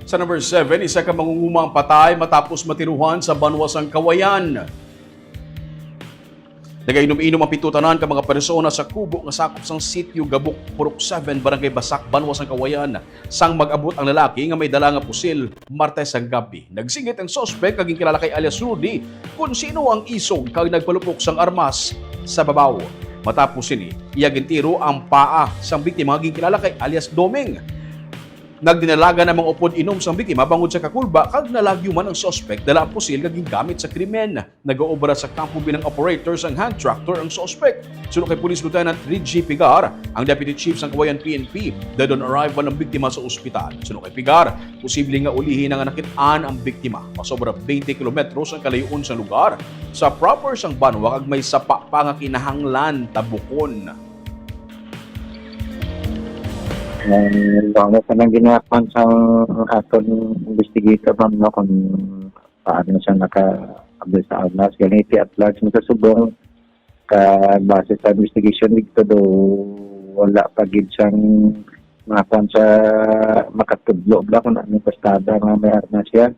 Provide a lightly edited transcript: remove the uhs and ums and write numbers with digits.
Sa number 7, isa ka mangunguma ang patay matapos matiruhan sa Banwasang Kawayan. Nagainom-inom ang pitutanan ka mga persona sa kubo nga sakop sang sitio Gabok, Purok 7, Barangay Basak, Banwasang Kawayan. Sang mag-abot ang lalaki nga may dala nga pusil, Martes ang gabi. Nagsingit ang sospek kaging kilala kay alias Rudy kung sino ang isog kag nagpalupok sang armas sa babaw. Matapos sini, iya gintiro ang paa sang biktima kaging kilala kay alias Doming. Nagdinalaga namang upod inom sang biktima bangod sa kakulba kag nalagyo man ang suspect dala ang pusil kag gamit sa krimen. Nag-oobra sa kampo bilang operator sang hand tractor ang suspect. Sulod kay Police Lieutenant Reggie Pigar, ang Deputy Chief sang Kawayan PNP, dead on arrival ng biktima sa ospital. Sulod kay Pigar, posible nga ulihin nga nakitaan ang biktima. Pasobra 20 kilometros ang kalayon sa lugar. Sa proper sang banwa kag may sapa pa nga kinahanglan tabukon. Ano pa nang ginapan sa aton investigator ma'am no, kung paano siya naka-abel sa armas. Ganiti at large mo sa subong base sa investigation dito do wala pa gid siyang makuan sa makatudlo ba kung ano pastada nga may armas siya.